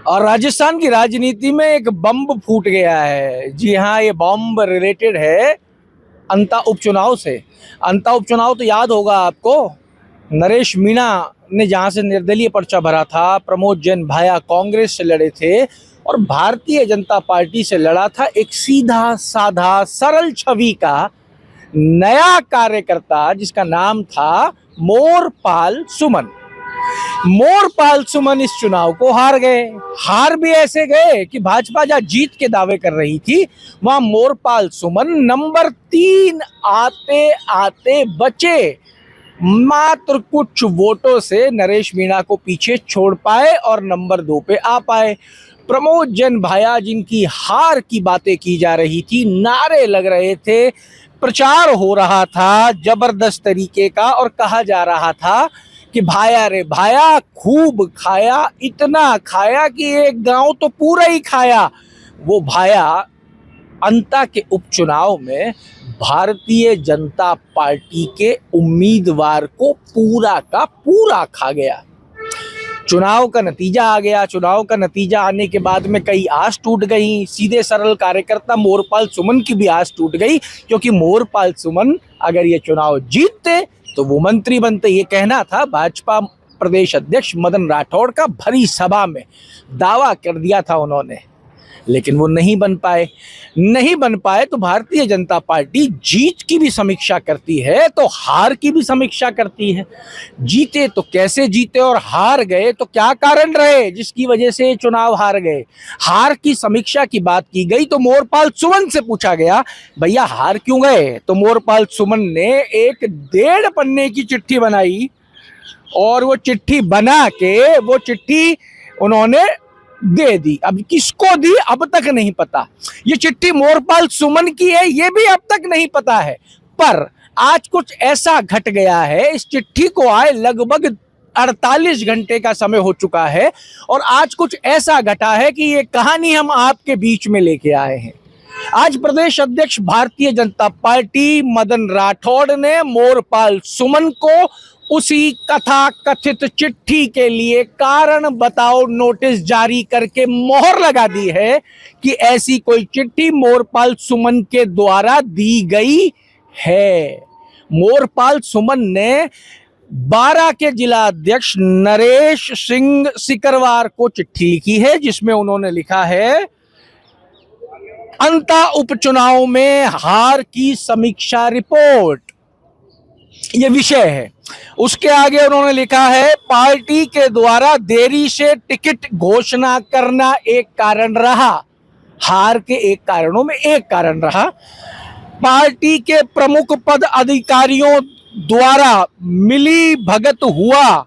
और राजस्थान की राजनीति में एक बम फूट गया है। जी हाँ, ये बम रिलेटेड है अंता उपचुनाव से। अंता उपचुनाव तो याद होगा आपको, नरेश मीणा ने जहां से निर्दलीय पर्चा भरा था, प्रमोद जैन भाया कांग्रेस से लड़े थे और भारतीय जनता पार्टी से लड़ा था एक सीधा साधा सरल छवि का नया कार्यकर्ता जिसका नाम था मोरपाल सुमन। मोरपाल सुमन इस चुनाव को हार गए। हार भी ऐसे गए कि भाजपा जहां जीत के दावे कर रही थी, वहां मोरपाल सुमन नंबर 3 आते आते बचे। मात्र कुछ वोटों से नरेश मीणा को पीछे छोड़ पाए और नंबर 2 पे आ पाए। प्रमोद जैन भाया, जिनकी हार की बातें की जा रही थी, नारे लग रहे थे, प्रचार हो रहा था जबरदस्त तरीके का और कहा जा रहा था कि भाया रे भाया खूब खाया, इतना खाया कि एक गांव तो पूरा ही खाया। वो भाया अंता के उपचुनाव में भारतीय जनता पार्टी के उम्मीदवार को पूरा का पूरा खा गया। चुनाव का नतीजा आ गया। चुनाव का नतीजा आने के बाद में कई आस टूट गई। सीधे सरल कार्यकर्ता मोरपाल सुमन की भी आस टूट गई, क्योंकि मोरपाल सुमन अगर ये चुनाव जीतते तो वो मंत्री बनते। ये कहना था भाजपा प्रदेश अध्यक्ष मदन राठौड़ का, भरी सभा में दावा कर दिया था उन्होंने, लेकिन वो नहीं बन पाए। नहीं बन पाए तो भारतीय जनता पार्टी जीत की भी समीक्षा करती है तो हार की भी समीक्षा करती है। जीते तो कैसे जीते और हार गए तो क्या कारण रहे जिसकी वजह से चुनाव हार गए। हार की समीक्षा की बात की गई तो मोरपाल सुमन से पूछा गया, भैया हार क्यों गए? तो मोरपाल सुमन ने एक 1.5 पन्ने की चिट्ठी बनाई और वो चिट्ठी बना के वो चिट्ठी उन्होंने दे दी। अब किसको दी अब तक नहीं पता। ये चिट्ठी मोरपाल सुमन की है ये भी अब तक नहीं पता है। पर आज कुछ ऐसा घट गया है, इस चिट्ठी को आए लगभग 48 घंटे का समय हो चुका है और आज कुछ ऐसा घटा है कि ये कहानी हम आपके बीच में लेके आए हैं। आज प्रदेश अध्यक्ष भारतीय जनता पार्टी मदन राठौड़ ने मोरपाल सुमन को उसी कथा कथित चिट्ठी के लिए कारण बताओ नोटिस जारी करके मोहर लगा दी है कि ऐसी कोई चिट्ठी मोरपाल सुमन के द्वारा दी गई है। मोरपाल सुमन ने 12 के जिला अध्यक्ष नरेश सिंह सिकरवार को चिट्ठी लिखी है, जिसमें उन्होंने लिखा है अंता उपचुनाव में हार की समीक्षा रिपोर्ट, ये विषय है। उसके आगे उन्होंने लिखा है पार्टी के द्वारा देरी से टिकट घोषणा करना एक कारण रहा। हार के एक कारणों में एक कारण रहा। पार्टी के प्रमुख पद अधिकारियों द्वारा मिली भगत हुआ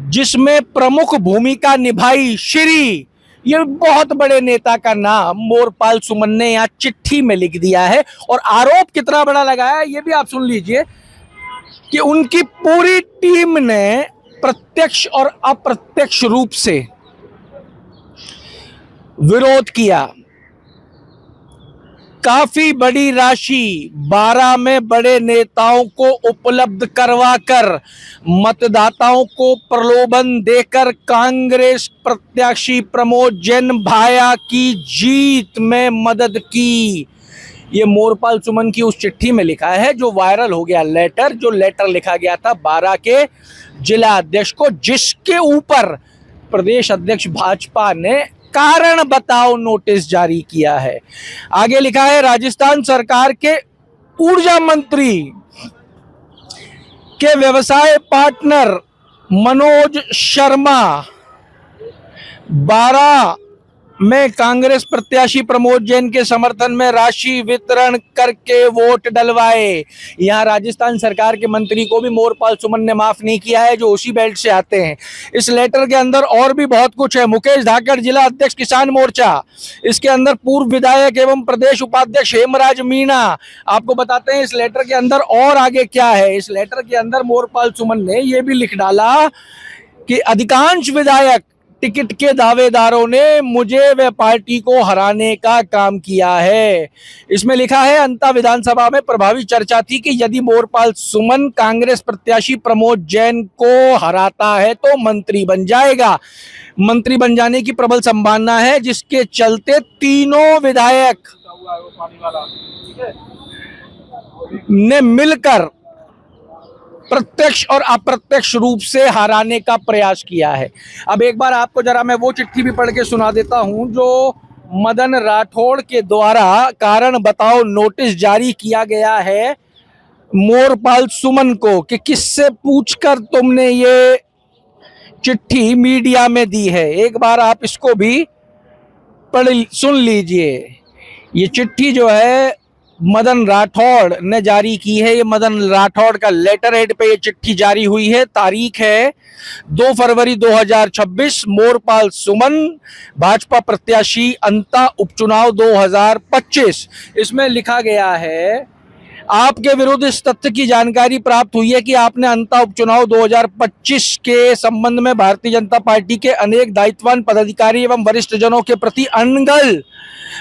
जिसमें प्रमुख भूमिका निभाई श्री, ये बहुत बड़े नेता का नाम मोरपाल सुमन ने यहाँ चिट्ठी में लिख दिया है। और आरोप कितना बड़ा लगाया ये भी आप सुन लीजिए कि उनकी पूरी टीम ने प्रत्यक्ष और अप्रत्यक्ष रूप से विरोध किया। काफी बड़ी राशि 12 में बड़े नेताओं को उपलब्ध करवाकर मतदाताओं को प्रलोभन देकर कांग्रेस प्रत्याशी प्रमोद जैन भाया की जीत में मदद की। ये मोरपाल सुमन की उस चिट्ठी में लिखा है जो वायरल हो गया लेटर, जो लेटर लिखा गया था 12 के जिला अध्यक्ष को, जिसके ऊपर प्रदेश अध्यक्ष भाजपा ने कारण बताओ नोटिस जारी किया है। आगे लिखा है राजस्थान सरकार के ऊर्जा मंत्री के व्यवसाय पार्टनर मनोज शर्मा 12 में कांग्रेस प्रत्याशी प्रमोद जैन के समर्थन में राशि वितरण करके वोट डलवाए। यहां राजस्थान सरकार के मंत्री को भी मोरपाल सुमन ने माफ नहीं किया है, जो उसी बेल्ट से आते हैं। इस लेटर के अंदर और भी बहुत कुछ है। मुकेश धाकड़ जिला अध्यक्ष किसान मोर्चा, इसके अंदर पूर्व विधायक एवं प्रदेश उपाध्यक्ष हेमराज मीणा। आपको बताते हैं इस लेटर के अंदर और आगे क्या है। इस लेटर के अंदर मोरपाल सुमन ने यह भी लिख डाला कि अधिकांश विधायक टिकट के दावेदारों ने मुझे व पार्टी को हराने का काम किया है। इसमें लिखा है, अंता विधानसभा में प्रभावी चर्चा थी कि यदि मोरपाल सुमन कांग्रेस प्रत्याशी प्रमोद जैन को हराता है तो मंत्री बन जाएगा। मंत्री बन जाने की प्रबल संभावना है, जिसके चलते तीनों विधायक ने मिलकर प्रत्यक्ष और अप्रत्यक्ष रूप से हराने का प्रयास किया है। अब एक बार आपको जरा मैं वो चिट्ठी भी पढ़ के सुना देता हूं जो मदन राठौड़ के द्वारा कारण बताओ नोटिस जारी किया गया है मोरपाल सुमन को कि किससे पूछकर तुमने ये चिट्ठी मीडिया में दी है। एक बार आप इसको भी सुन लीजिए। ये चिट्ठी जो है मदन राठौड़ ने जारी की है। ये मदन राठौड़ का लेटर हेड पे ये चिट्ठी जारी हुई है। तारीख है 2 फरवरी 2026। मोरपाल सुमन भाजपा प्रत्याशी अंता उपचुनाव 2025। इसमें लिखा गया है, आपके विरुद्ध इस तथ्य की जानकारी प्राप्त हुई है कि आपने अंता उपचुनाव 2025 के संबंध में भारतीय जनता पार्टी के अनेक दायित्ववान पदाधिकारी एवं वरिष्ठ जनों के प्रति अनगल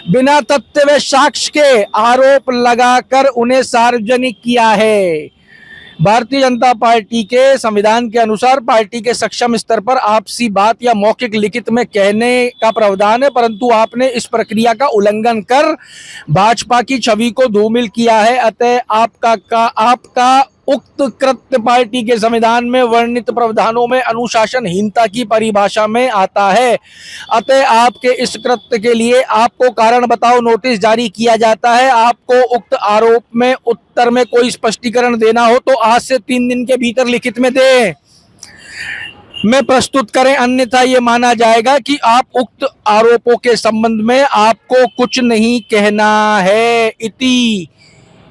बिना तथ्य व साक्ष्य के आरोप लगाकर उन्हें सार्वजनिक किया है। भारतीय जनता पार्टी के संविधान के अनुसार पार्टी के सक्षम स्तर पर आपसी बात या मौखिक लिखित में कहने का प्रावधान है, परंतु आपने इस प्रक्रिया का उल्लंघन कर भाजपा की छवि को धूमिल किया है। अतः आपका उक्त कृत्य पार्टी के संविधान में वर्णित प्रावधानों में अनुशासनहीनता की परिभाषा में आता है। अतः आपके इस कृत्य के लिए आपको कारण बताओ नोटिस जारी किया जाता है। आपको उक्त आरोप में उत्तर में कोई स्पष्टीकरण देना हो तो आज से 3 दिन के भीतर लिखित में दें में प्रस्तुत करें, अन्यथा ये माना जाएगा कि आप उक्त आरोपों के संबंध में आपको कुछ नहीं कहना है। इति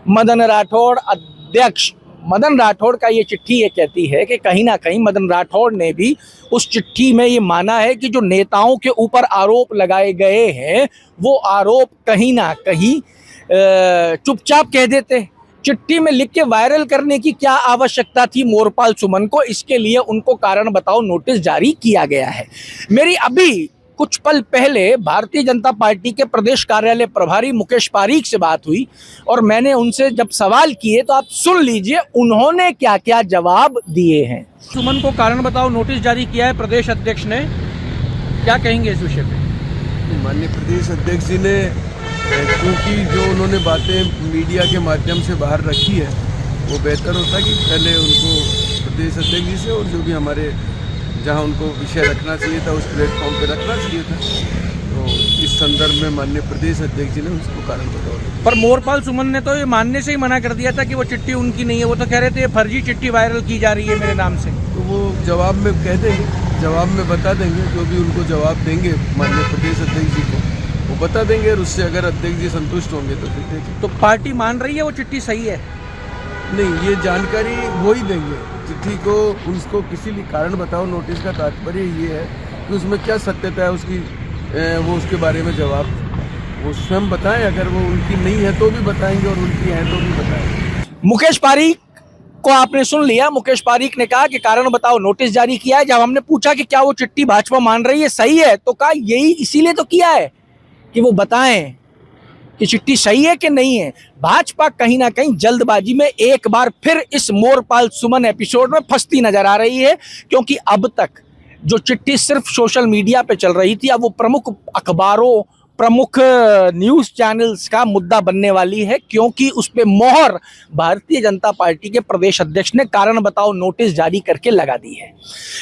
मदन राठौड़ अध्यक्ष। मदन राठौड़ का ये चिट्ठी ये कहती है कि कहीं ना कहीं मदन राठौड़ ने भी उस चिट्ठी में ये माना है कि जो नेताओं के ऊपर आरोप लगाए गए हैं वो आरोप कहीं ना कहीं चुपचाप कह देते। चिट्ठी में लिख के वायरल करने की क्या आवश्यकता थी मोरपाल सुमन को? इसके लिए उनको कारण बताओ नोटिस जारी किया गया है। मेरी अभी कुछ पल पहले भारतीय जनता पार्टी के प्रदेश कार्यालय प्रभारी मुकेश पारीक से बात हुई और मैंने उनसे जब सवाल किए तो आप सुन लीजिए उन्होंने क्या क्या जवाब दिए हैं। सुमन को कारण बताओ नोटिस जारी किया है प्रदेश अध्यक्ष ने, क्या कहेंगे इस विषय पे? माननीय प्रदेश अध्यक्ष जी ने क्योंकि जो उन्होंने बातें मीडिया के माध्यम से बाहर रखी है वो बेहतर होता कि पहले उनको प्रदेश अध्यक्ष जी से और जो भी हमारे जहां उनको विषय रखना चाहिए था उस प्लेटफॉर्म पे रखना चाहिए था। तो इस संदर्भ में माननीय प्रदेश अध्यक्ष जी ने उसको कारण बताया। पर मोरपाल सुमन ने तो ये मानने से ही मना कर दिया था कि वो चिट्ठी उनकी नहीं है। वो तो कह रहे थे ये फर्जी चिट्ठी वायरल की जा रही है मेरे नाम से। तो वो जवाब में कह देंगे, जवाब में बता देंगे, जो भी उनको जवाब देंगे माननीय प्रदेश अध्यक्ष जी को वो बता देंगे और उससे अगर अध्यक्ष जी संतुष्ट होंगे तो फिर देखें। तो पार्टी मान रही है वो चिट्ठी सही है? नहीं, ये जानकारी वो ही देंगे चिट्ठी को। उसको किसी भी कारण बताओ नोटिस का तात्पर्य ये है कि उसमें क्या सत्यता है उसकी, वो उसके बारे में जवाब वो स्वयं बताएं। अगर वो उनकी नहीं है तो भी बताएंगे और उनकी है तो भी बताएंगे। मुकेश पारीक को आपने सुन लिया। मुकेश पारीक ने कहा कि कारण बताओ नोटिस जारी किया है। जब हमने पूछा कि क्या वो चिट्ठी भाजपा मान रही है सही है तो कहा यही इसीलिए तो किया है कि वो बताएं कि चिट्ठी सही है कि नहीं है। भाजपा कहीं ना कहीं जल्दबाजी में एक बार फिर इस मोरपाल सुमन एपिसोड में फंसती नजर आ रही है, क्योंकि अब तक जो चिट्ठी सिर्फ सोशल मीडिया पे चल रही थी अब वो प्रमुख अखबारों, प्रमुख न्यूज़ चैनल्स का मुद्दा बनने वाली है, क्योंकि उस पे मोहर भारतीय जनता पार्टी के प्रदेश अध्यक्ष ने कारण बताओ नोटिस जारी करके लगा दी है।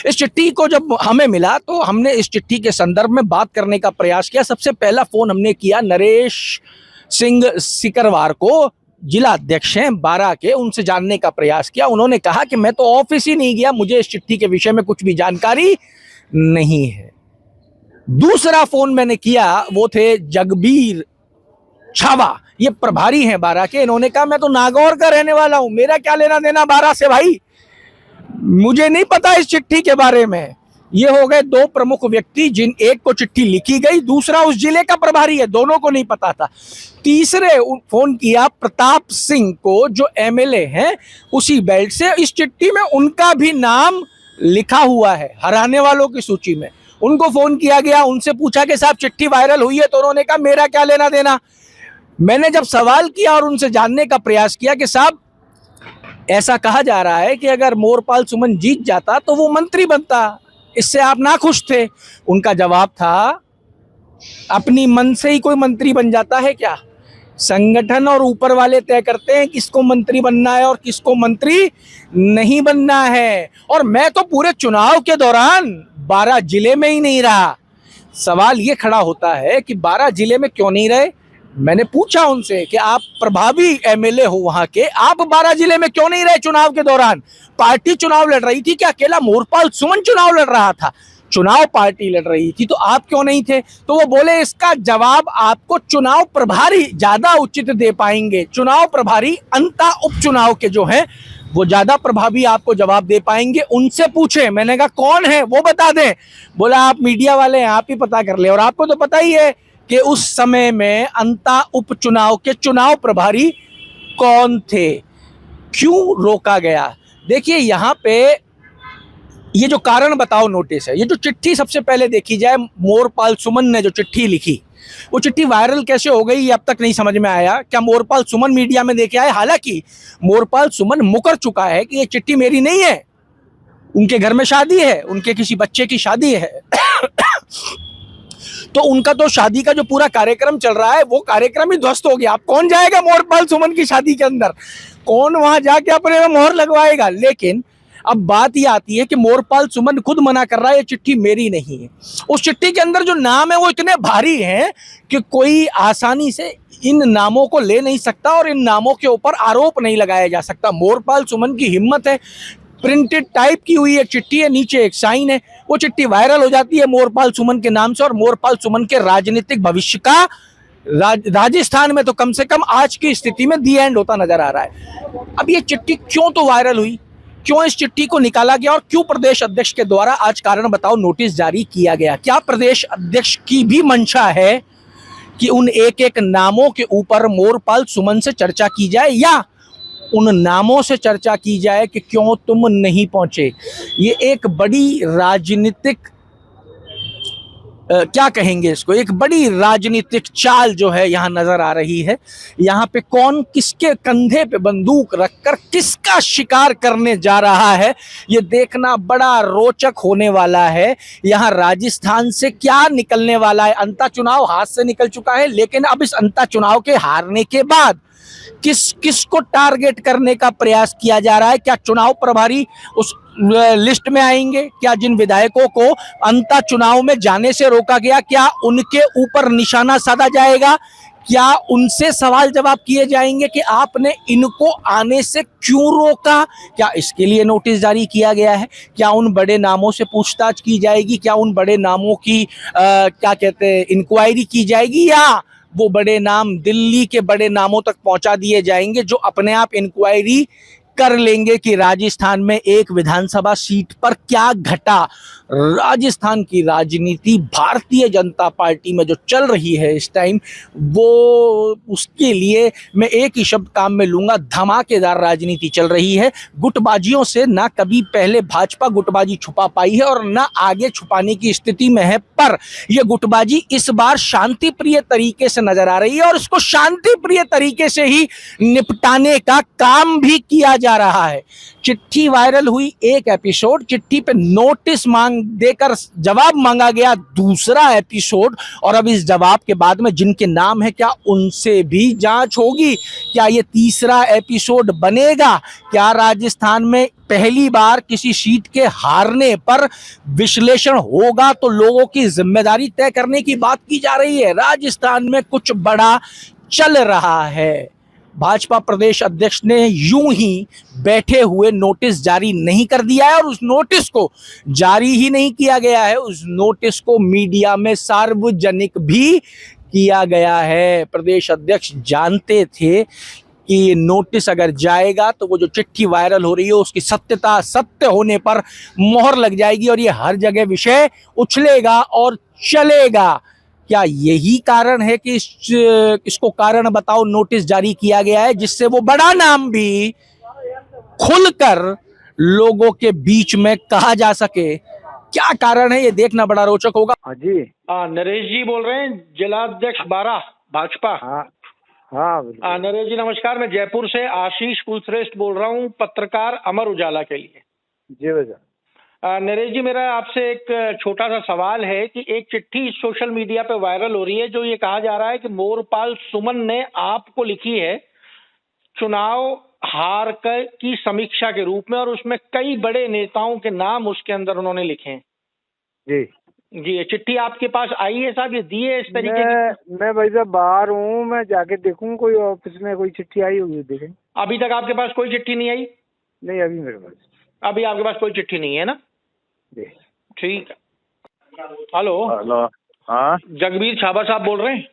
इस चिट्ठी को जब हमें मिला तो हमने इस चिट्ठी के संदर्भ में बात करने का प्रयास किया। सबसे पहला फोन हमने किया नरेश सिंह सिकरवार को, जिला अध्यक्ष हैं बारा के, उनसे जानने का प्रयास किया। उन्होंने कहा कि मैं तो ऑफिस ही नहीं गया, मुझे इस चिट्ठी के विषय में कुछ भी जानकारी नहीं है। दूसरा फोन मैंने किया, वो थे जगबीर छावा, ये प्रभारी हैं बारा के। इन्होंने कहा मैं तो नागौर का रहने वाला हूं, मेरा क्या लेना देना बारा से भाई, मुझे नहीं पता इस चिट्ठी के बारे में। ये हो गए दो प्रमुख व्यक्ति जिन एक को चिट्ठी लिखी गई, दूसरा उस जिले का प्रभारी है, दोनों को नहीं पता था। तीसरे फोन किया प्रताप सिंह को जो एमएलए हैं उसी बेल्ट से। इस चिट्ठी में उनका भी नाम लिखा हुआ है हराने वालों की सूची में, उनको फोन किया गया, उनसे पूछा कि साहब चिट्ठी वायरल हुई है, तो उन्होंने कहा मेरा क्या लेना देना। मैंने जब सवाल किया और उनसे जानने का प्रयास किया कि साहब ऐसा कहा जा रहा है कि अगर मोरपाल सुमन जीत जाता तो वो मंत्री बनता, इससे आप नाखुश थे। उनका जवाब था अपनी मन से ही कोई मंत्री बन जाता है क्या? संगठन और ऊपर वाले तय करते हैं किसको मंत्री बनना है और किसको मंत्री नहीं बनना है। और मैं तो पूरे चुनाव के दौरान 12 जिले में ही नहीं रहा। सवाल ये खड़ा होता है कि 12 जिले में क्यों नहीं रहे। मैंने पूछा उनसे कि आप प्रभावी एमएलए हो वहां के, आप 12 जिले में क्यों नहीं रहे चुनाव के दौरान? पार्टी चुनाव लड़ रही थी कि अकेला मोरपाल सुमन चुनाव लड़ रहा था? चुनाव पार्टी लड़ रही थी, तो आप क्यों नहीं थे? तो वो बोले इसका जवाब आपको चुनाव प्रभारी ज्यादा उचित दे पाएंगे। चुनाव प्रभारी अंता उपचुनाव के जो हैं वो ज्यादा प्रभावी आपको जवाब दे पाएंगे, उनसे पूछे। मैंने कहा कौन है वो बता दें। बोला आप मीडिया वाले हैं, आप ही पता कर ले। और आपको तो पता ही है कि उस समय में अंता उपचुनाव के चुनाव प्रभारी कौन थे, क्यों रोका गया। देखिए यहाँ पे ये जो कारण बताओ नोटिस है, ये जो चिट्ठी सबसे पहले देखी जाए, मोरपाल सुमन ने जो चिट्ठी लिखी, वो चिट्ठी वायरल कैसे हो गई ये अब तक नहीं समझ में आया। क्या मोरपाल सुमन मीडिया में देखे आए? हालांकि मोरपाल सुमन मुकर चुका है कि ये चिट्ठी मेरी नहीं है, उनके घर में शादी है, उनके किसी बच्चे की शादी है तो उनका तो शादी का जो पूरा कार्यक्रम चल रहा है वो कार्यक्रम ही ध्वस्त हो गया। अब कौन जाएगा मोरपाल सुमन की शादी के अंदर, कौन वहां जाके अपने में मोहर लगवाएगा। लेकिन अब बात ये आती है कि मोरपाल सुमन खुद मना कर रहा है ये चिट्ठी मेरी नहीं है। उस चिट्ठी के अंदर जो नाम है वो इतने भारी हैं कि कोई आसानी से इन नामों को ले नहीं सकता और इन नामों के ऊपर आरोप नहीं लगाया जा सकता। मोरपाल सुमन की हिम्मत है, प्रिंटेड टाइप की हुई एक चिट्ठी है, नीचे एक साइन है, वो चिट्ठी वायरल हो जाती है मोरपाल सुमन के नाम से। और मोरपाल सुमन के राजनीतिक भविष्य का राजस्थान में तो कम से कम आज की स्थिति में दी एंड होता नजर आ रहा है। अब ये चिट्ठी क्यों तो वायरल हुई, क्यों इस चिट्ठी को निकाला गया और क्यों प्रदेश अध्यक्ष के द्वारा आज कारण बताओ नोटिस जारी किया गया? क्या प्रदेश अध्यक्ष की भी मंशा है कि उन एक एक नामों के ऊपर मोरपाल सुमन से चर्चा की जाए, या उन नामों से चर्चा की जाए कि क्यों तुम नहीं पहुंचे? ये एक बड़ी राजनीतिक क्या कहेंगे इसको, एक बड़ी राजनीतिक चाल जो है यहाँ नजर आ रही है। यहाँ पे कौन किसके कंधे पे बंदूक रखकर किसका शिकार करने जा रहा है ये देखना बड़ा रोचक होने वाला है। यहाँ राजस्थान से क्या निकलने वाला है। अंता चुनाव हाथ से निकल चुका है, लेकिन अब इस अंता चुनाव के हारने के बाद किस को टारगेट करने का प्रयास किया जा रहा है? क्या चुनाव प्रभारी उस लिस्ट में आएंगे? क्या जिन विधायकों को अंता चुनाव में जाने से रोका गया, क्या उनके ऊपर निशाना साधा जाएगा? क्या उनसे सवाल जवाब किए जाएंगे कि आपने इनको आने से क्यों रोका? क्या इसके लिए नोटिस जारी किया गया है? क्या उन बड़े नामों से पूछताछ की जाएगी? क्या उन बड़े नामों की क्या कहते हैं इंक्वायरी की जाएगी, या वो बड़े नाम दिल्ली के बड़े नामों तक पहुंचा दिए जाएंगे जो अपने आप इंक्वायरी कर लेंगे कि राजस्थान में एक विधानसभा सीट पर क्या घटा? राजस्थान की राजनीति भारतीय जनता पार्टी में जो चल रही है इस टाइम, वो उसके लिए मैं एक ही शब्द काम में लूंगा, धमाकेदार राजनीति चल रही है। गुटबाजियों से ना कभी पहले भाजपा गुटबाजी छुपा पाई है और ना आगे छुपाने की स्थिति में है, पर यह गुटबाजी इस बार शांति प्रिय तरीके से नजर आ रही है और इसको शांति प्रिय तरीके से ही निपटाने का काम भी किया जा रहा है। चिट्ठी वायरल हुई एक एपिसोड, चिट्ठी पे नोटिस मांग देकर जवाब मांगा गया दूसरा एपिसोड, और अब इस जवाब के बाद में जिनके नाम है क्या उनसे भी जांच होगी? क्या ये तीसरा एपिसोड बनेगा? क्या राजस्थान में पहली बार किसी सीट के हारने पर विश्लेषण होगा तो लोगों की जिम्मेदारी तय करने की बात की जा रही है? राजस्थान में कुछ बड़ा चल रहा है। भाजपा प्रदेश अध्यक्ष ने यूं ही बैठे हुए नोटिस जारी नहीं कर दिया है और उस नोटिस को जारी ही नहीं किया गया है, उस नोटिस को मीडिया में सार्वजनिक भी किया गया है। प्रदेश अध्यक्ष जानते थे कि नोटिस अगर जाएगा तो वो जो चिट्ठी वायरल हो रही है उसकी सत्यता, सत्य होने पर मोहर लग जाएगी और ये हर जगह विषय उछलेगा और चलेगा। क्या यही कारण है कि इसको कारण बताओ नोटिस जारी किया गया है, जिससे वो बड़ा नाम भी खुलकर लोगों के बीच में कहा जा सके क्या कारण है ये देखना बड़ा रोचक होगा। हाँ जी। नरेश जी बोल रहे हैं, जिलाध्यक्ष 12 भाजपा। हाँ हाँ बिल्कुल। नरेश जी नमस्कार, मैं जयपुर से आशीष कुलश्रेष्ठ बोल रहा हूँ, पत्रकार अमर उजाला के लिए। जी भैया। नरेश जी, मेरा आपसे एक छोटा सा सवाल है कि एक चिट्ठी सोशल मीडिया पे वायरल हो रही है, जो ये कहा जा रहा है कि मोरपाल सुमन ने आपको लिखी है चुनाव हार की समीक्षा के रूप में, और उसमें कई बड़े नेताओं के नाम उसके अंदर उन्होंने लिखे हैं। जी जी, ये चिट्ठी आपके पास आई है साहब, ये दी है इस तरीके की? मैं भाई साहब बाहर हूँ, मैं जाके देखूँ कोई ऑफिस में कोई चिट्ठी आई होगी, देखें। अभी तक आपके पास कोई चिट्ठी नहीं आई? नहीं, अभी मेरे पास अभी आपके पास कोई चिट्ठी नहीं है ना? जी ठीक है। हेलो। हेलो। हाँ जगबीर छाबा साहब बोल रहे हैं,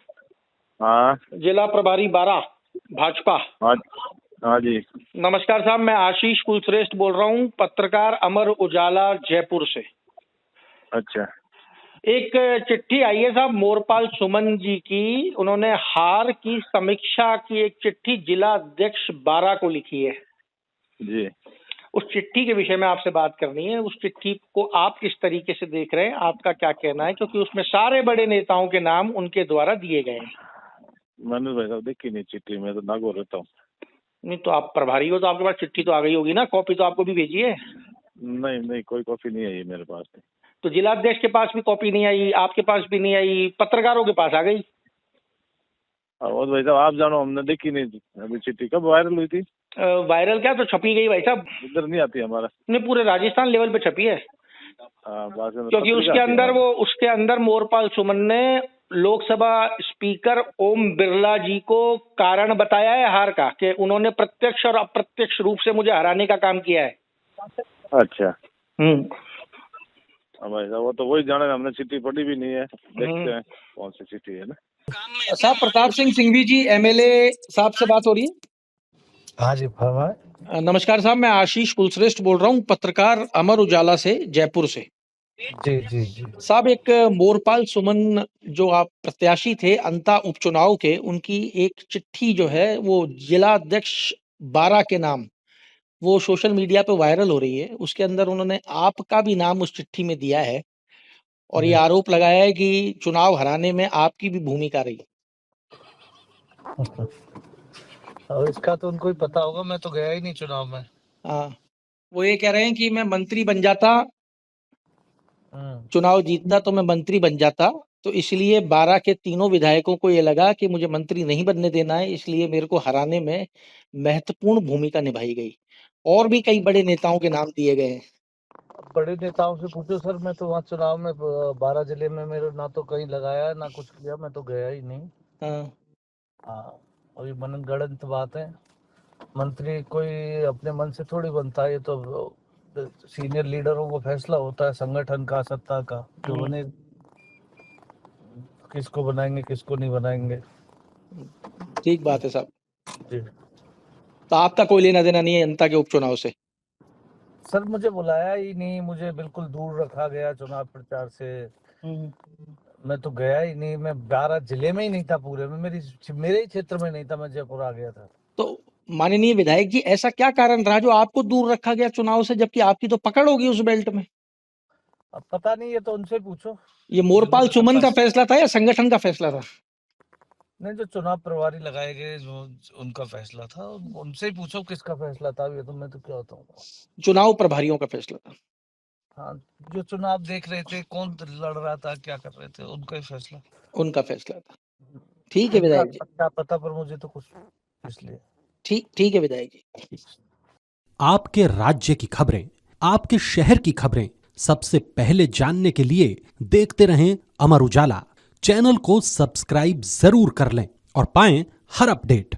हाँ जिला प्रभारी 12 भाजपा। हाँ हाँ जी। नमस्कार साहब, मैं आशीष कुलश्रेष्ठ बोल रहा हूँ, पत्रकार अमर उजाला जयपुर से। अच्छा। एक चिट्ठी आई है साहब मोरपाल सुमन जी की, उन्होंने हार की समीक्षा की एक चिट्ठी जिला अध्यक्ष 12 को लिखी है जी। उस चिट्ठी के विषय में आपसे बात करनी है। उस चिट्ठी को आप किस तरीके से देख रहे हैं, आपका क्या कहना है, क्योंकि उसमें सारे बड़े नेताओं के नाम उनके द्वारा दिए गए हैं। मैंने भाई साहब देखी नहीं चिट्ठी, मैं तो नागौर रहता हूँ। नहीं तो आप प्रभारी हो तो आपके पास चिट्ठी तो आ गई होगी ना, कॉपी तो आपको भी भेजी है? नहीं नहीं, कोई कॉपी नहीं आई मेरे पास। तो जिलाध्यक्ष के पास भी कॉपी नहीं आई, आपके पास भी नहीं आई, पत्रकारों के पास आ गई। और भाई साहब आप जानो, हमने देखी नहीं अभी चिट्ठी। कब वायरल हुई थी? वायरल क्या, तो छपी गई भाई साहब। इधर नहीं आती हमारा। नहीं, पूरे राजस्थान लेवल पे छपी है। क्योंकि उसके अंदर मोरपाल सुमन ने लोकसभा स्पीकर ओम बिरला जी को कारण बताया है हार का, कि उन्होंने प्रत्यक्ष और अप्रत्यक्ष रूप से मुझे हराने का काम किया है। अच्छा। भाई साहब वो तो वही जाने, हमने चिट्ठी पढ़ी भी नहीं है, देखते हैं कौन सी चिट्ठी है ना। साहब प्रताप सिंह सिंघवी जी एमएलए साहब से बात हो रही है? हाँ जी फरमाए। नमस्कार साहब, मैं आशीष कुलश्रेष्ठ बोल रहा हूँ, पत्रकार अमर उजाला से जयपुर से। जी जी जी साहब, एक मोरपाल सुमन जो आप प्रत्याशी थे अंता उपचुनाव के, उनकी एक चिट्ठी जो है वो जिला अध्यक्ष 12 के नाम वो सोशल मीडिया पे वायरल हो रही है। उसके अंदर उन्होंने आपका भी नाम उस चिट्ठी में दिया है और ये आरोप लगाया है कि चुनाव हराने में आपकी भी भूमिका रही। और इसका तो उनको ही पता होगा, मैं तो गया ही नहीं चुनाव में। हाँ, वो ये कह रहे हैं कि मैं मंत्री बन जाता, चुनाव जीतता तो मैं मंत्री बन जाता, तो इसलिए 12 के तीनों विधायकों को ये लगा कि मुझे मंत्री नहीं बनने देना है, इसलिए मेरे को हराने में महत्वपूर्ण भूमिका निभाई गई। और भी कई बड़े नेताओं के नाम दिए गए हैं। बड़े नेताओं से पूछो सर, मैं तो वहाँ चुनाव में 12 जिले में मेरे ना तो कहीं लगाया ना कुछ किया, मैं तो गया ही नहीं। हाँ, और ये मनगढ़ंत बात है। मंत्री कोई अपने मन से थोड़ी बनता है, ये तो सीनियर लीडरों को फैसला होता है, संगठन का, सत्ता का, जो बने किसको बनाएंगे किसको नहीं बनाएंगे। ठीक बात है साहब। जी तो आपका कोई लेना देना नहीं है जनता के उपचुनाव से? सर, मुझे बुलाया ही नहीं, मुझे बिल्कुल दूर रखा गया चुनाव प्रचार से। मैं तो गया ही नहीं, मैं 12 जिले में ही नहीं था, पूरे में मेरे ही क्षेत्र में नहीं था, मैं जयपुर आ गया था। तो माननीय विधायक जी, ऐसा क्या कारण रहा जो आपको दूर रखा गया चुनाव से, जबकि आपकी तो पकड़ होगी उस बेल्ट में? अब पता नहीं, ये तो उनसे पूछो। ये मोरपाल सुमन का फैसला था या संगठन का फैसला था? नहीं, जो चुनाव प्रभारी लगाए गए जो उनका फैसला था, उनसे ही पूछो किसका फैसला था। ये तो मैं तो क्या होता हूँ, चुनाव प्रभारियों का फैसला था। हाँ, जो चुनाव देख रहे थे, कौन लड़ रहा था, क्या कर रहे थे, उनका ही फैसला। उनका फैसला था। ठीक है विधायक जी। क्या पता, पर मुझे तो कुछ इसलिए। ठीक है विधायक जी। आपके राज्य की खबरें, आपके शहर की खबरें सबसे पहले जानने के लिए देखते रहें अमर उजाला। चैनल को सब्सक्राइब जरूर कर लें और पाएं हर अपडेट।